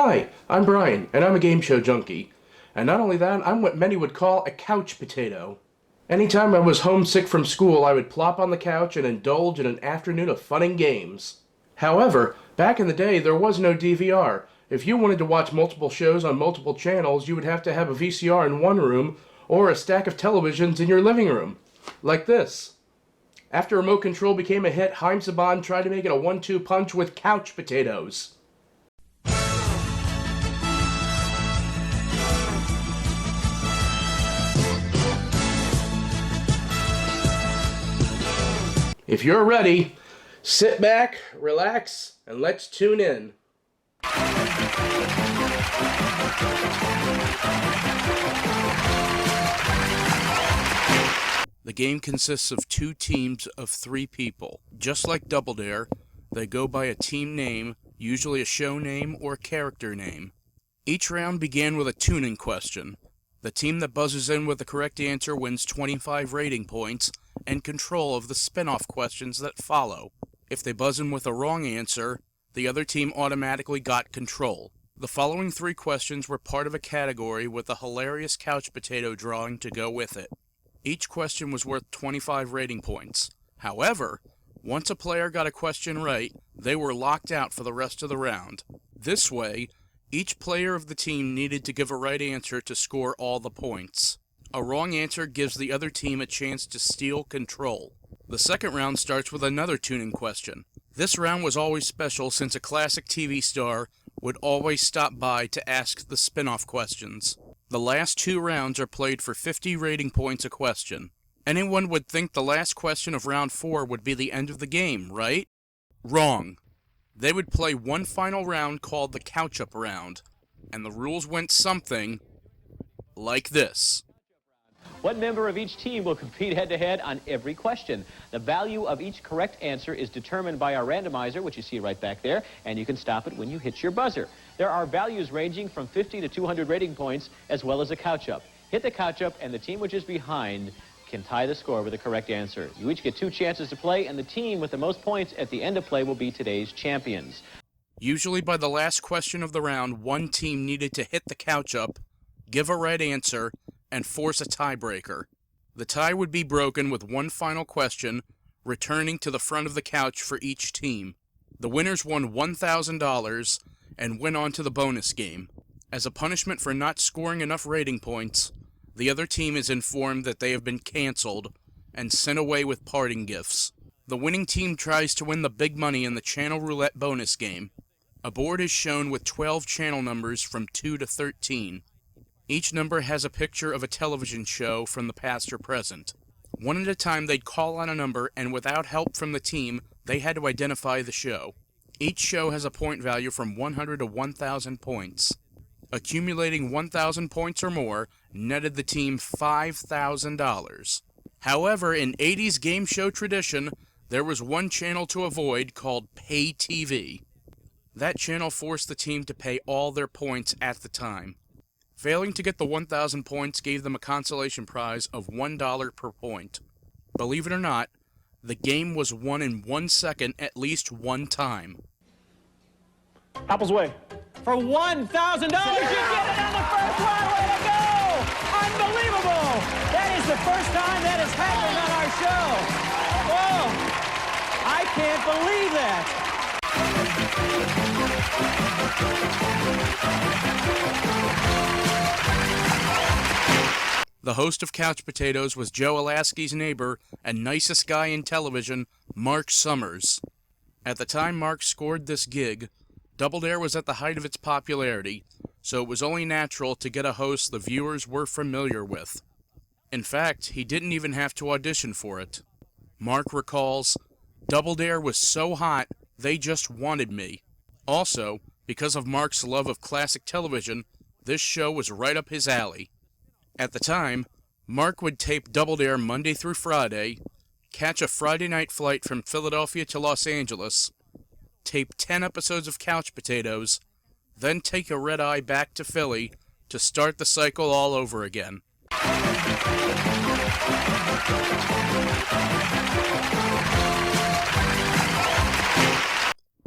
Hi, I'm Brian, and I'm a game show junkie. And not only that, I'm what many would call a couch potato. Anytime I was homesick from school, I would plop on the couch and indulge in an afternoon of fun and games. However, back in the day, there was no DVR. If you wanted to watch multiple shows on multiple channels, you would have to have a VCR in one room or a stack of televisions in your living room. Like this. After remote control became a hit, Haim Saban tried to make it a 1-2 punch with couch potatoes. If you're ready, sit back, relax, and let's tune in. The game consists of two teams of 3 people. Just like Double Dare, they go by a team name, usually a show name or character name. Each round began with a tuning question. The team that buzzes in with the correct answer wins 25 rating points and control of the spin-off questions that follow. If they buzz in with a wrong answer, the other team automatically got control. The following 3 questions were part of a category with a hilarious couch potato drawing to go with it. Each question was worth 25 rating points. However, once a player got a question right, they were locked out for the rest of the round. This way, each player of the team needed to give a right answer to score all the points. A wrong answer gives the other team a chance to steal control. The second round starts with another tuning question. This round was always special since a classic TV star would always stop by to ask the spin-off questions. The last 2 rounds are played for 50 rating points a question. Anyone would think the last question of round 4 would be the end of the game, right? Wrong. They would play one final round called the couch-up round, and the rules went something like this. What member of each team will compete head-to-head on every question? The value of each correct answer is determined by our randomizer, which you see right back there, and you can stop it when you hit your buzzer. There are values ranging from 50 to 200 rating points, as well as a couch-up. Hit the couch-up, and the team which is behind can tie the score with the correct answer. You each get 2 chances to play, and the team with the most points at the end of play will be today's champions. Usually by the last question of the round, one team needed to hit the couch-up, give a right answer, and force a tiebreaker. The tie would be broken with one final question, returning to the front of the couch for each team. The winners won $1,000 and went on to the bonus game. As a punishment for not scoring enough rating points, the other team is informed that they have been canceled and sent away with parting gifts. The winning team tries to win the big money in the Channel Roulette bonus game. A board is shown with 12 channel numbers from 2 to 13. Each number has a picture of a television show from the past or present. One at a time they'd call on a number, and without help from the team, they had to identify the show. Each show has a point value from 100 to 1,000 points. Accumulating 1,000 points or more netted the team $5,000. However, in 80s game show tradition, there was one channel to avoid called Pay TV. That channel forced the team to pay all their points at the time. Failing to get the 1,000 points gave them a consolation prize of $1 per point. Believe it or not, the game was won in 1 second at least one time. Apple's Way. For $1,000, you get it on the first one. Way to go! Unbelievable! That is the first time that has happened on our show. Whoa! I can't believe that. The host of Couch Potatoes was Joe Alaskey's neighbor and nicest guy in television, Mark Summers. At the time Mark scored this gig, Double Dare was at the height of its popularity, so it was only natural to get a host the viewers were familiar with. In fact, he didn't even have to audition for it. Mark recalls, "Double Dare was so hot, they just wanted me." Also, because of Mark's love of classic television, this show was right up his alley. At the time, Mark would tape Double Dare Monday through Friday, catch a Friday night flight from Philadelphia to Los Angeles, tape 10 episodes of Couch Potatoes, then take a red-eye back to Philly to start the cycle all over again.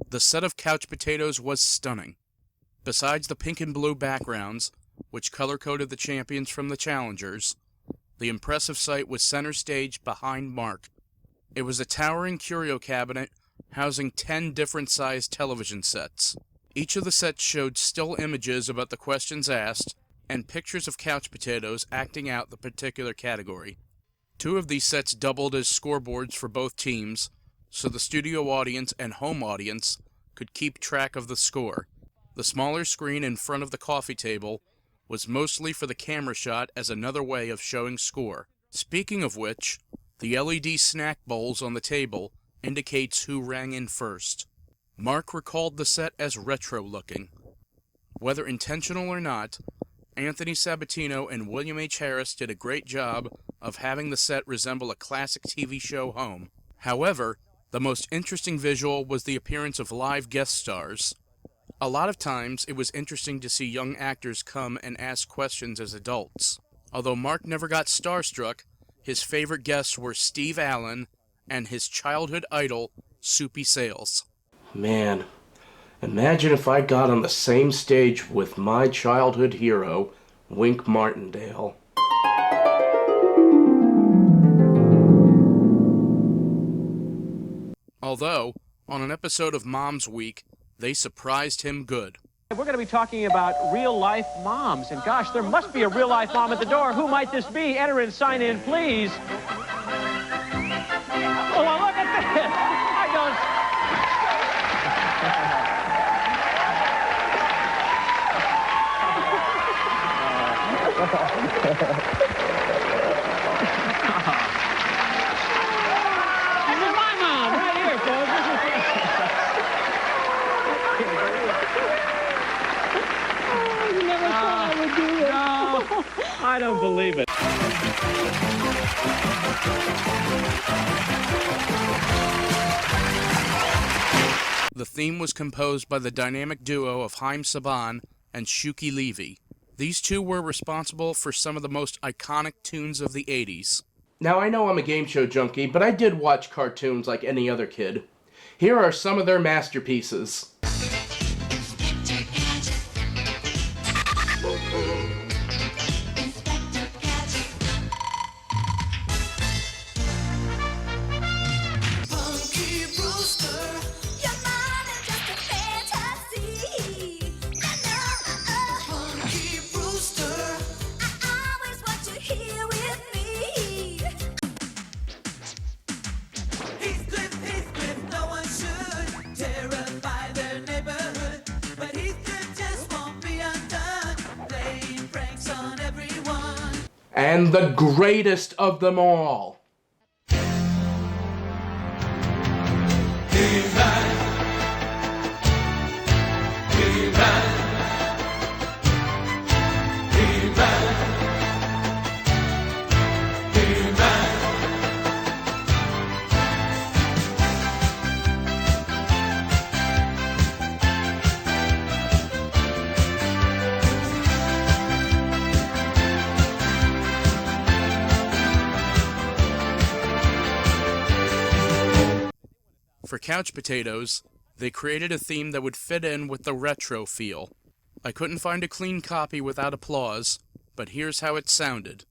The set of Couch Potatoes was stunning. Besides the pink and blue backgrounds, which color-coded the champions from the challengers, the impressive sight was center stage behind Mark. It was a towering curio cabinet housing 10 different-sized television sets. Each of the sets showed still images about the questions asked and pictures of couch potatoes acting out the particular category. 2 of these sets doubled as scoreboards for both teams, so the studio audience and home audience could keep track of the score. The smaller screen in front of the coffee table was mostly for the camera shot as another way of showing score. Speaking of which, the LED snack bowls on the table indicates who rang in first. Mark recalled the set as retro-looking. Whether intentional or not, Anthony Sabatino and William H. Harris did a great job of having the set resemble a classic TV show home. However, the most interesting visual was the appearance of live guest stars. A lot of times, it was interesting to see young actors come and ask questions as adults. Although Mark never got starstruck, his favorite guests were Steve Allen and his childhood idol, Soupy Sales. Man, imagine if I got on the same stage with my childhood hero, Wink Martindale. Although, on an episode of Mom's Week, they surprised him good. We're going to be talking about real-life moms. And gosh, there must be a real-life mom at the door. Who might this be? Enter and sign in, please. Oh, well, look at this. I This is my mom right here, folks. You never thought I would do it. No, I don't believe it. The theme was composed by the dynamic duo of Haim Saban and Shuki Levy. These two were responsible for some of the most iconic tunes of the 80s. Now, I know I'm a game show junkie, but I did watch cartoons like any other kid. Here are some of their masterpieces. And the greatest of them all. For Couch Potatoes, they created a theme that would fit in with the retro feel. I couldn't find a clean copy without applause, but here's how it sounded.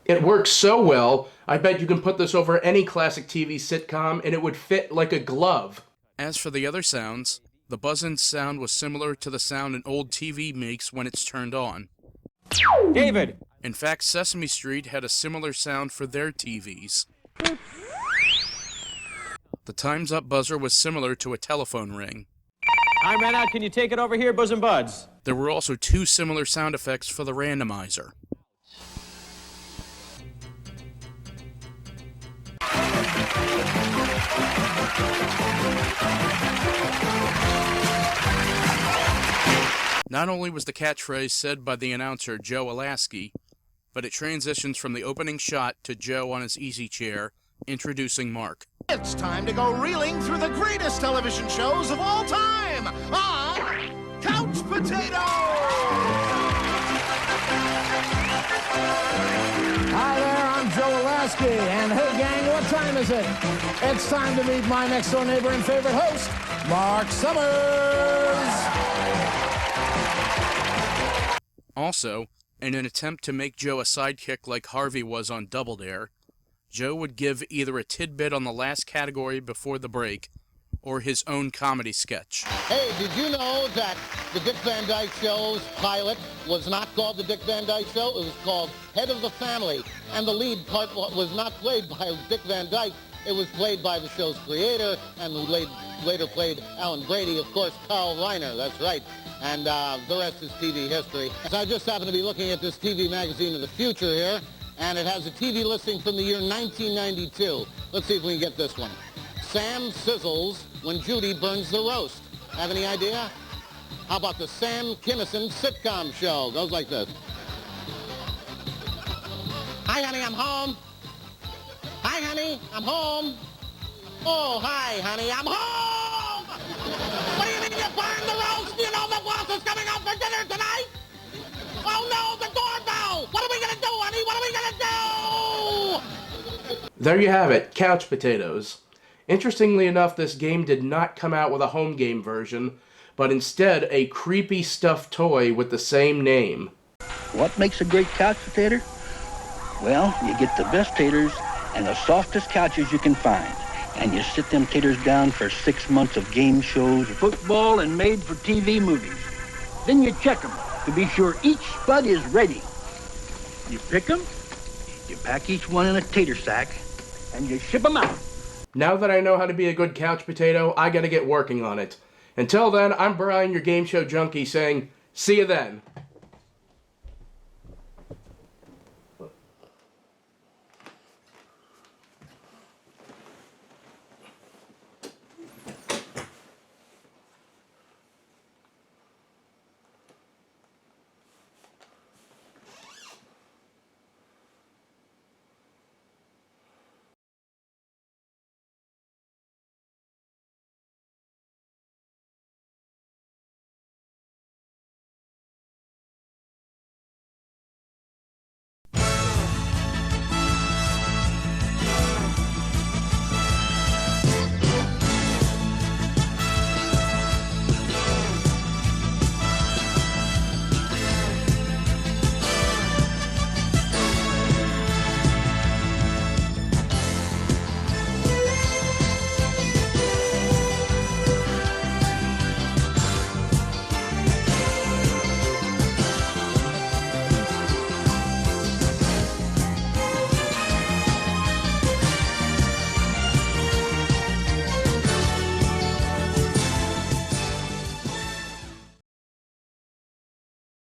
It works so well, I bet you can put this over any classic TV sitcom and it would fit like a glove. As for the other sounds, the buzz-in sound was similar to the sound an old TV makes when it's turned on. David! In fact, Sesame Street had a similar sound for their TVs. The Time's Up buzzer was similar to a telephone ring. Time ran out. Can you take it over here, Bosom Buds? There were also 2 similar sound effects for the randomizer. Not only was the catchphrase said by the announcer Joe Alaskey, but it transitions from the opening shot to Joe on his easy chair, introducing Mark. It's time to go reeling through the greatest television shows of all time on Couch Potato! Hi there, I'm Joe Alaskey, and hey gang, what time is it? It's time to meet my next door neighbor and favorite host, Mark Summers! Also, in an attempt to make Joe a sidekick like Harvey was on Double Dare, Joe would give either a tidbit on the last category before the break, or his own comedy sketch. Hey, did you know that the Dick Van Dyke Show's pilot was not called the Dick Van Dyke Show? It was called Head of the Family, and the lead part was not played by Dick Van Dyke. It was played by the show's creator, and who later played Alan Brady, of course, Carl Reiner, that's right. And the rest is TV history. So I just happen to be looking at this TV magazine of the future here, and it has a TV listing from the year 1992. Let's see if we can get this one. Sam sizzles when Judy burns the roast. Have any idea? How about the Sam Kinison sitcom show? Goes like this. Hi, honey, I'm home. Hi, honey, I'm home. Oh, hi, honey, I'm home! What do you mean you burned the roast? Do you know the boss is coming out for dinner tonight? Oh, no, the doorbell! What are we going to do, honey? What are we going to do? There you have it, Couch Potatoes. Interestingly enough, this game did not come out with a home game version, but instead a creepy stuffed toy with the same name. What makes a great couch potato? Well, you get the best taters and the softest couches you can find. And you sit them taters down for 6 months of game shows, football, and made-for-TV movies. Then you check them to be sure each spud is ready. You pick them, you pack each one in a tater sack, and you ship them out. Now that I know how to be a good couch potato, I gotta get working on it. Until then, I'm Brian, your game show junkie, saying, see you then.